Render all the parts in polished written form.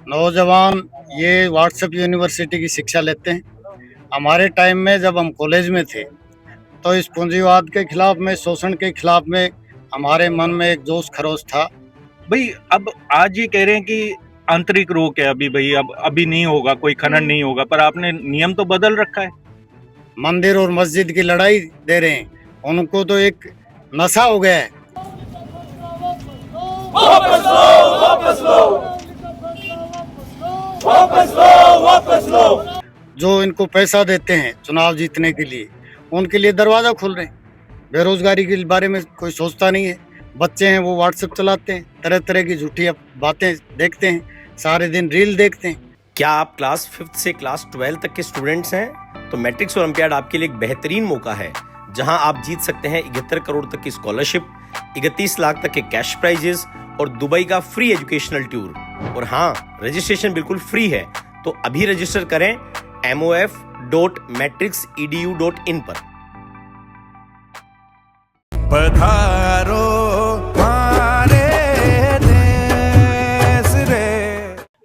नौजवान ये WhatsApp university की शिक्षा लेते हैं। हमारे टाइम में जब हम कॉलेज में थे तो इस पूंजीवाद के खिलाफ में, शोषण के खिलाफ में हमारे मन में एक जोश खरोश था। भाई अब आज ये कह रहे हैं कि आंतरिक रोक है, अभी भाई अब अभी नहीं होगा, कोई खनन नहीं होगा, पर आपने नियम तो बदल रखा है। मंदिर और मस्जिद की लड़ाई दे रहे हैं, उनको तो एक नशा हो गया है। वापस लो, वापस लो, वापस लो, वापस लो। जो इनको पैसा देते हैं चुनाव जीतने के लिए, उनके लिए दरवाजा खोल रहे हैं। बेरोजगारी के बारे में कोई सोचता नहीं है। बच्चे हैं वो व्हाट्सएप चलाते हैं, तरह तरह की झूठी बातें देखते हैं, सारे दिन रील देखते हैं। क्या आप क्लास 5 से क्लास 12 तक के स्टूडेंट्स हैं तो मैट्रिक्स ओलंपियाड आपके लिए एक बेहतरीन मौका है, जहां आप जीत सकते हैं 71 करोड़ तक की स्कॉलरशिप, 31 लाख तक के कैश प्राइजेस और दुबई का फ्री एजुकेशनल टूर। और हाँ, रजिस्ट्रेशन बिल्कुल फ्री है, तो अभी रजिस्टर करें mof.matrixedu.in पर। पधारो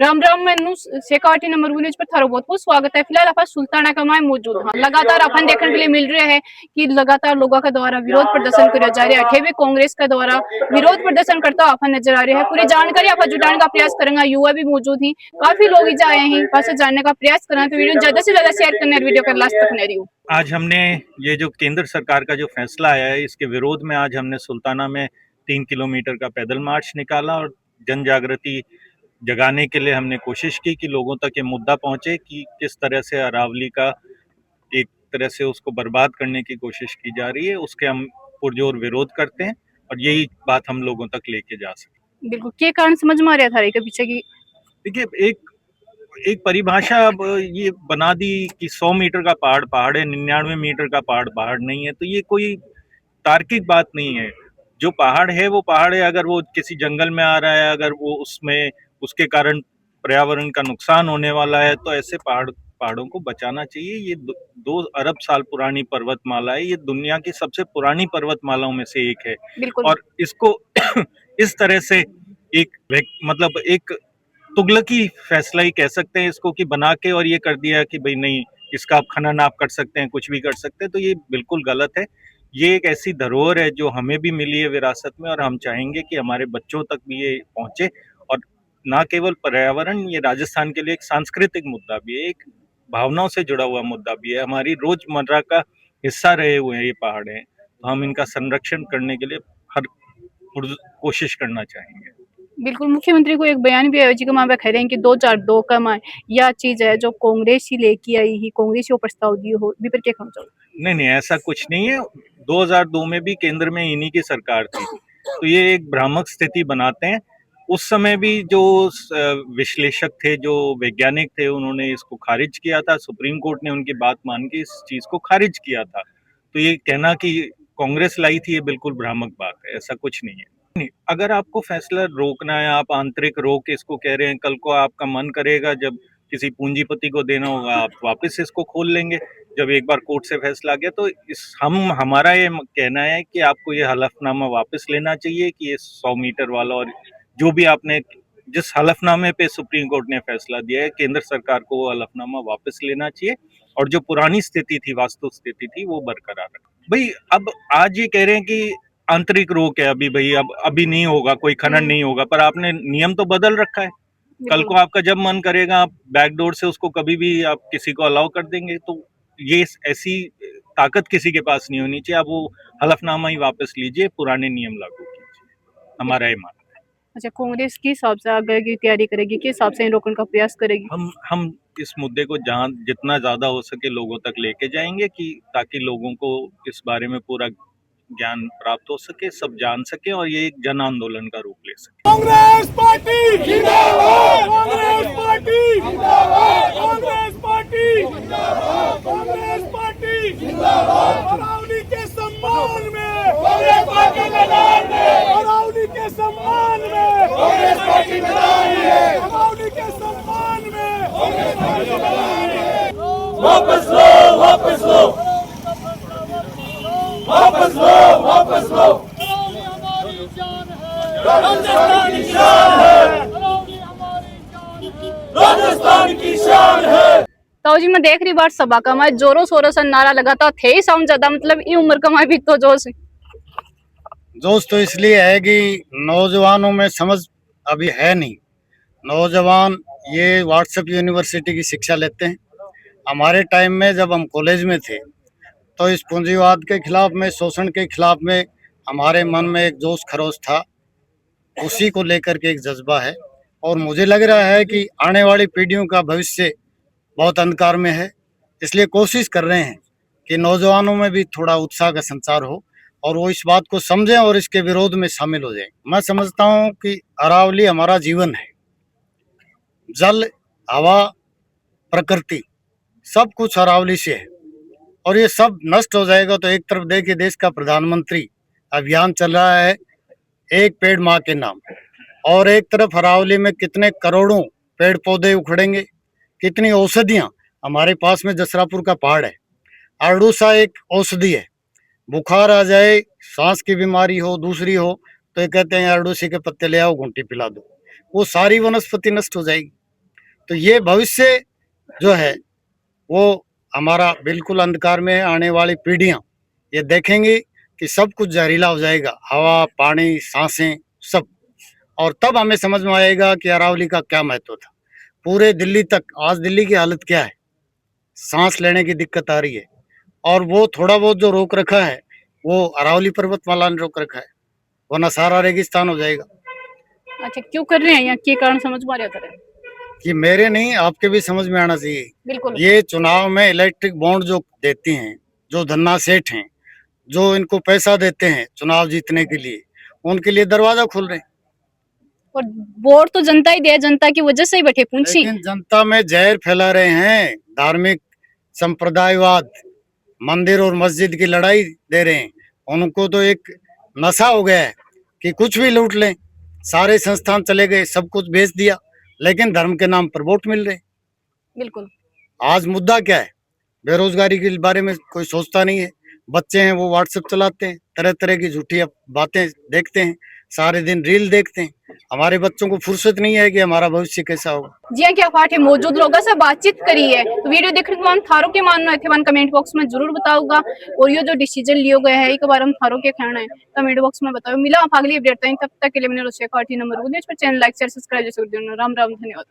राम राम। मैनू शेखावटी नंबर विलेज पर थारो बहुत बहुत स्वागत है। फिलहाल आप सुल्ताना का माय मौजूद हाँ। लगातार अपन देखने के लिए मिल रहे हैं कि लगातार लोगों का द्वारा विरोध प्रदर्शन किया जा रहा है। अठेवी कांग्रेस का द्वारा विरोध प्रदर्शन करता हुआ अपन नजर आ रहे हैं। पूरी जानकारी आप जुटाने का प्रयास करेंगे। युवा भी मौजूद ही, काफी लोग ही आए हैं, पास जानने का प्रयास करना, तो वीडियो ज्यादा से ज्यादा शेयर करना, वीडियो का लास्ट तक नहीं। आज हमने ये जो केंद्र सरकार का जो फैसला आया है, इसके विरोध में आज हमने सुल्ताना में 3 किलोमीटर का पैदल मार्च निकाला और जन जागृति जगाने के लिए हमने कोशिश की कि लोगों तक ये मुद्दा पहुंचे कि किस तरह से अरावली का एक तरह से उसको बर्बाद करने की कोशिश की जा रही है। उसके हम पुरजोर विरोध करते हैं और यही बात हम लोगों तक लेके जा सके। बिल्कुल, क्या कारण समझ में आ रहा था के पीछे की? देखिए, एक परिभाषा अब ये बना दी कि 100 मीटर का पहाड़ है, 99 मीटर का पहाड़ नहीं है। तो ये कोई तार्किक बात नहीं है। जो पहाड़ है वो पहाड़ है। अगर वो किसी जंगल में आ रहा है, अगर वो उसमें उसके कारण पर्यावरण का नुकसान होने वाला है, तो ऐसे पहाड़ों को बचाना चाहिए। ये 2 अरब साल पुरानी पर्वतमाला है। ये दुनिया की सबसे पुरानी पर्वतमालाओं में से एक है। और इसको इस तरह से मतलब एक तुगलकी फैसला ही कह सकते हैं इसको, कि बना के और ये कर दिया कि भाई नहीं, इसका आप खनन आप कर सकते हैं, कुछ भी कर सकते हैं। तो ये बिल्कुल गलत है। ये एक ऐसी धरोहर है जो हमें भी मिली है विरासत में, और हम चाहेंगे कि हमारे बच्चों तक भी ये पहुंचे। और ना केवल पर्यावरण, ये राजस्थान के लिए एक सांस्कृतिक मुद्दा भी है, एक भावनाओं से जुड़ा हुआ मुद्दा भी है। हमारी रोजमर्रा का हिस्सा रहे हुए हैं ये पहाड़ हैं, तो हम इनका संरक्षण करने के लिए हर कोशिश करना चाहेंगे। बिल्कुल, मुख्यमंत्री को एक बयान भी आया जी कह रहे हैं कि 2002 का यह चीज है जो कांग्रेस ही लेके आई ही, कांग्रेस ही प्रस्ताव दिए हो भी पर क्या कहना चाहोगे? नहीं, ऐसा कुछ नहीं है। 2002 में भी केंद्र में इन्हीं की सरकार थी, तो ये एक भ्रामक स्थिति बनाते हैं। उस समय भी जो विश्लेषक थे, जो वैज्ञानिक थे, उन्होंने इसको खारिज किया था। सुप्रीम कोर्ट ने उनकी बात मान के इस चीज को खारिज किया था। तो ये कहना कि कांग्रेस लाई थी, ये बिल्कुल भ्रामक बात है। ऐसा कुछ नहीं है। नहीं, अगर आपको फैसला रोकना है, आप आंतरिक रोक इसको कह रहे हैं, कल को आपका मन करेगा जब किसी पूंजीपति को देना होगा, आप वापस इसको खोल लेंगे। जब एक बार कोर्ट से फैसला आ गया, तो हमारा ये कहना है कि आपको ये हलफनामा वापस लेना चाहिए कि ये 100 मीटर वाला, और जो भी आपने जिस हलफनामे पे सुप्रीम कोर्ट ने फैसला दिया है, केंद्र सरकार को वो हलफनामा वापस लेना चाहिए और जो पुरानी स्थिति थी, वास्तु स्थिति थी, वो बरकरार रखना। भाई अब आज ये कह रहे हैं कि आंतरिक रोक है, अभी भाई अब अभी नहीं होगा, कोई खनन नहीं होगा, पर आपने नियम तो बदल रखा है। कल को आपका जब मन करेगा, आप बैकडोर से उसको कभी भी आप किसी को अलाउ कर देंगे। तो ये ऐसी ताकत किसी के पास नहीं होनी चाहिए। आप वो हलफनामा ही वापस लीजिए, पुराने नियम लागू कीजिए, हमारा ये मानना है। अच्छा, कांग्रेस की हिसाब से आगे की तैयारी करेगी, किस हिसाब से रोकने का प्रयास करेगी? हम इस मुद्दे को जहां जितना ज्यादा हो सके लोगों तक लेके जाएंगे, कि ताकि लोगों को इस बारे में पूरा ज्ञान प्राप्त हो सके, सब जान सके और ये एक जन आंदोलन का रूप ले सके। कांग्रेस पार्टी जिंदाबाद, कांग्रेस पार्टी जिंदाबाद, कांग्रेस पार्टी जिंदाबाद, कांग्रेस पार्टी जिंदाबाद। अरावली के सम्मान में कांग्रेस पार्टी मैदान में, अरावली के सम्मान में कांग्रेस पार्टी मैदान में, अरावली के सम्मान में कांग्रेस पार्टी मैदान में। वापस लो, वापस लो, वापस लो, वापस लो। अरावली हमारी जान है, राजस्थान की शान है। अरावली हमारी जान राजस्थान की शान है। तो जी मैं देख रही बार सभा का मैं जोरों शोरों से नारा लगाता थे ही साउंड ज्यादा मतलब ये उम्र का मैं भी तो जोश जोश तो इसलिए है कि नौजवानों में समझ अभी है नहीं। नौजवान ये व्हाट्सएप यूनिवर्सिटी की शिक्षा लेते हैं। हमारे टाइम में जब हम कॉलेज में थे तो इस पूंजीवाद के खिलाफ में, शोषण के खिलाफ में हमारे मन में एक जोश खरोश था, उसी को लेकर के एक जज्बा है। और मुझे लग रहा है कि आने वाली पीढ़ियों का भविष्य बहुत अंधकार में है, इसलिए कोशिश कर रहे हैं कि नौजवानों में भी थोड़ा उत्साह का संचार हो और वो इस बात को समझें और इसके विरोध में शामिल हो जाएं। मैं समझता हूँ कि अरावली हमारा जीवन है। जल, हवा, प्रकृति सब कुछ अरावली से है और ये सब नष्ट हो जाएगा तो एक तरफ देखिए देश का प्रधानमंत्री अभियान चल रहा है एक पेड़ माँ के नाम, और एक तरफ अरावली में कितने करोड़ों पेड़ पौधे उखड़ेंगे, कितनी औषधियां। हमारे पास में जसरापुर का पहाड़ है, अरडूसा एक औषधि है। बुखार आ जाए, सांस की बीमारी हो, दूसरी हो, तो ये कहते हैं अरडूसी के पत्ते ले आओ, घुंटी पिला दो, वो सारी वनस्पति नष्ट हो जाएगी। तो ये भविष्य जो है वो हमारा बिल्कुल अंधकार में है। आने वाली पीढ़ियां ये देखेंगी कि सब कुछ जहरीला हो जाएगा, हवा, पानी, सांसें सब, और तब हमें समझ में आएगा कि अरावली का क्या महत्व था। पूरे दिल्ली तक, आज दिल्ली की हालत क्या है, सांस लेने की दिक्कत आ रही है, और वो थोड़ा बहुत जो रोक रखा है वो अरावली पर्वतमाला ने रोक रखा है, वरना सारा रेगिस्तान हो जाएगा। अच्छा क्यों कर रहे हैं यहाँ के कारण समझ में आ रहा था कि मेरे नहीं, आपके भी समझ में आना चाहिए। बिल्कुल ये चुनाव में इलेक्ट्रिक बॉन्ड जो देती हैं, जो धन्ना सेठ हैं, जो इनको पैसा देते हैं चुनाव जीतने के लिए, उनके लिए दरवाजा खोल रहे हैं। और वोट तो जनता ही दे, जनता की वजह से ही बैठे पूंछी। लेकिन जनता में जहर फैला रहे हैं, धार्मिक संप्रदायवाद, मंदिर और मस्जिद की लड़ाई दे रहे हैं। उनको तो एक नशा हो गया है कि कुछ भी लूट लें, सारे संस्थान चले गए, सब कुछ बेच दिया, लेकिन धर्म के नाम पर वोट मिल रहे। बिल्कुल आज मुद्दा क्या है, बेरोजगारी के बारे में कोई सोचता नहीं है। बच्चे हैं वो व्हाट्सएप चलाते हैं, तरह तरह की झूठी बातें देखते हैं, सारे दिन रील देखते हैं। हमारे बच्चों को फुर्सत नहीं है कि हमारा भविष्य कैसा होगा। जी हाँ, क्या पाठ है मौजूद लोगों से बातचीत करी है। तो वीडियो देखने के बाद थारों के मानना है थे कमेंट बॉक्स में जरूर बताऊंगा, और ये जो डिसीजन लियो गया है एक बार हम थारों के कहना है कमेंट बॉक्स में बताओ। मिला अगली अपडेट, तब तक के लिए मैंने रोशिया काठी number channel like share subscribe जरूर देना। राम राम, धन्यवाद।